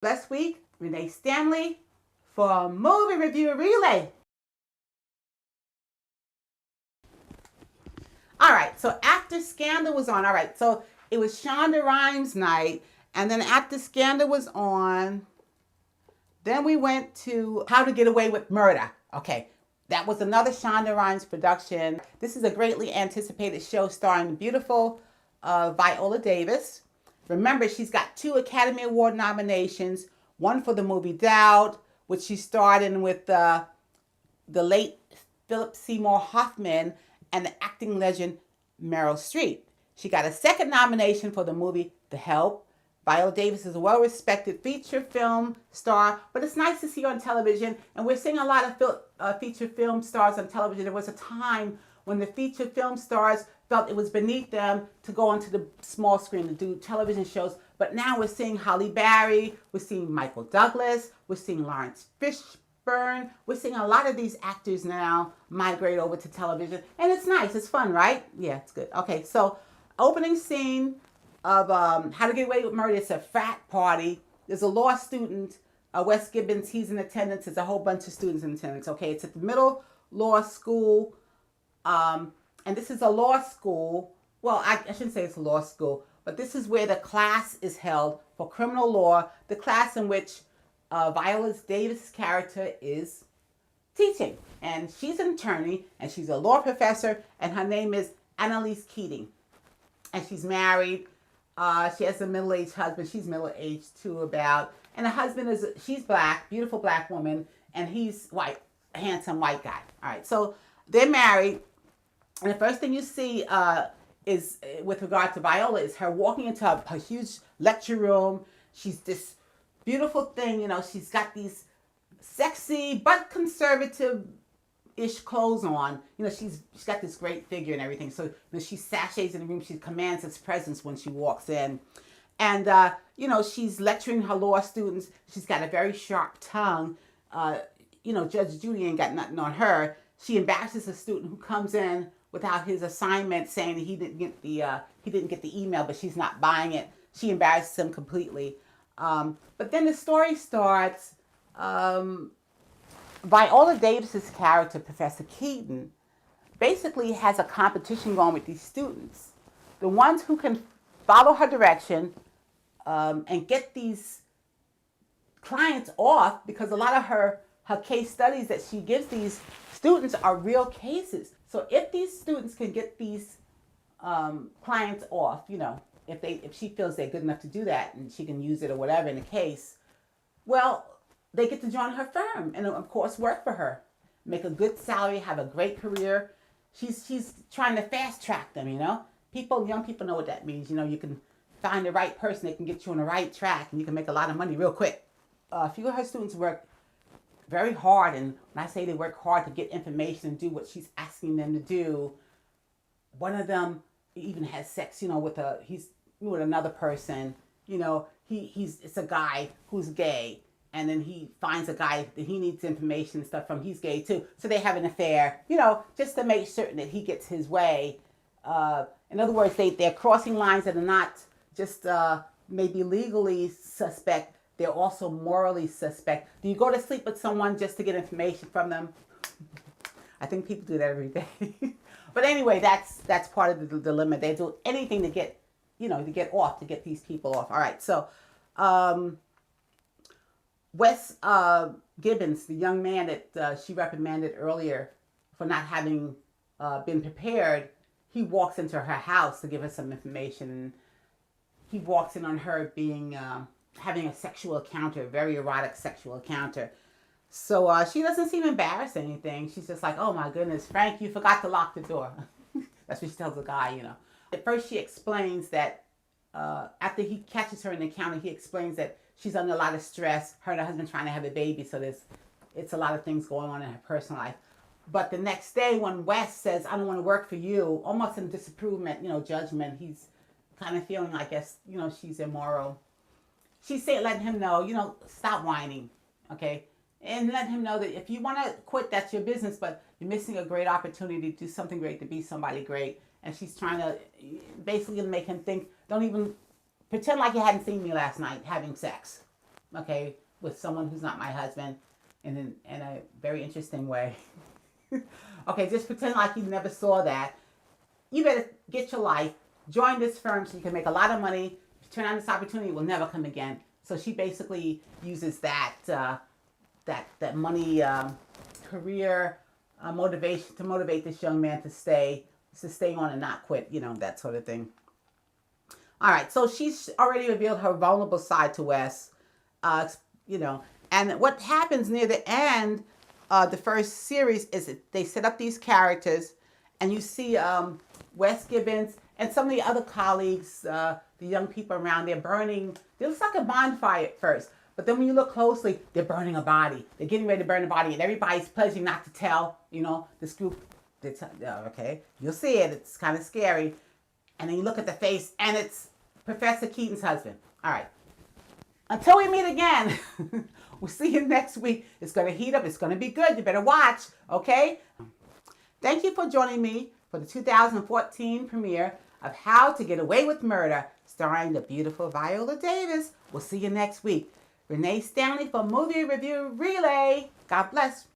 Last week, Renee Stanley for Movie Review Relay. All right, so after Scandal was on, all right, so it was Shonda Rhimes night, and then after Scandal was on, then we went to How to Get Away with Murder. Okay, that was another Shonda Rhimes production. This is a greatly anticipated show starring the beautiful Viola Davis. Remember, she's got 2 Academy Award nominations, one for the movie Doubt, which she starred in with the late Philip Seymour Hoffman and the acting legend Meryl Streep. She got a second nomination for the movie The Help. Viola Davis is a well-respected feature film star, but it's nice to see her on television, and we're seeing a lot of feature film stars on television. There was a time when the feature film stars felt it was beneath them to go onto the small screen to do television shows, but now we're seeing Halle Berry, we're seeing Michael Douglas, we're seeing Lawrence Fishburne, we're seeing a lot of these actors now migrate over to television, and it's nice, it's fun, right? Yeah, it's good. Okay, so opening scene of How to Get Away with Murder. It's a frat party. There's a law student, Wes Gibbons, he's in attendance. There's a whole bunch of students in attendance. Okay, it's at the middle law school, and this is a law school. Well, I shouldn't say it's a law school, but this is where the class is held for criminal law, the class in which Viola Davis' character is teaching. And she's an attorney, and she's a law professor, and her name is Annalise Keating. And she's married. She has a middle-aged husband. She's middle-aged too, about. And the husband she's black, beautiful black woman, and he's white, a handsome white guy. All right, so they're married. And the first thing you see is, with regard to Viola, is her walking into her huge lecture room. She's this beautiful thing, you know, she's got these sexy but conservative-ish clothes on. You know, she's got this great figure and everything. So, you know, she sashays in the room. She commands its presence when she walks in. And, you know, she's lecturing her law students. She's got a very sharp tongue. You know, Judge Judy ain't got nothing on her. She embarrasses a student who comes in without his assignment, saying that he didn't get the email, but she's not buying it. She embarrasses him completely. But then the story starts. Viola Davis's character, Professor Keaton, basically has a competition going with these students. The ones who can follow her direction and get these clients off, because a lot of her case studies that she gives these students are real cases. So if these students can get these clients off, you know, if she feels they're good enough to do that and she can use it or whatever in a case, well, they get to join her firm and, of course, work for her, make a good salary, have a great career. She's trying to fast track them, you know. Young people know what that means. You know, you can find the right person that can get you on the right track and you can make a lot of money real quick. A few of her students work very hard, and when I say they work hard to get information and do what she's asking them to do, one of them even has sex, you know, with another person. You know, it's a guy who's gay, and then he finds a guy that he needs information and stuff from. He's gay too, so they have an affair, you know, just to make certain that he gets his way. In other words, they're crossing lines that are not just maybe legally suspect. They're also morally suspect. Do you go to sleep with someone just to get information from them? I think people do that every day. But anyway, that's part of the dilemma. They do anything to get, you know, to get these people off. All right, so Wes Gibbons, the young man that she reprimanded earlier for not having been prepared, he walks into her house to give her some information. He walks in on her being having a sexual encounter, a very erotic sexual encounter. So she doesn't seem embarrassed or anything. She's just like, oh my goodness, Frank, you forgot to lock the door. That's what she tells the guy, you know. At first she explains that after he catches her in the encounter, he explains that she's under a lot of stress. Her and her husband trying to have a baby, so it's a lot of things going on in her personal life. But the next day when Wes says, I don't want to work for you, almost in disapproval, you know, judgment, he's kind of feeling, I guess, you know, she's immoral. She's letting him know, you know, stop whining, okay? And letting him know that if you want to quit, that's your business, but you're missing a great opportunity to do something great, to be somebody great. And she's trying to basically make him think, don't even pretend like you hadn't seen me last night having sex. okay, with someone who's not my husband in a very interesting way. Okay, just pretend like you never saw that. You better get your life, join this firm so you can make a lot of money. If you turn on this opportunity, it will never come again. So she basically uses that that money career motivation to motivate this young man to stay on and not quit, that sort of thing. All right, so she's already revealed her vulnerable side to Wes, uh, you know, and what happens near the end of the first series is that they set up these characters, and you see Wes Gibbons and some of the other colleagues, the young people around, they're burning. It looks like a bonfire at first, but then when you look closely, they're burning a body. They're getting ready to burn a body, and everybody's pledging not to tell, this group. Okay, you'll see it. It's kind of scary. And then you look at the face, and it's Professor Keaton's husband. All right. Until we meet again, we'll see you next week. It's going to heat up. It's going to be good. You better watch, okay? Thank you for joining me for the 2014 premiere of How to Get Away with Murder, starring the beautiful Viola Davis. We'll see you next week. Renee Stanley for Movie Review Relay. God bless.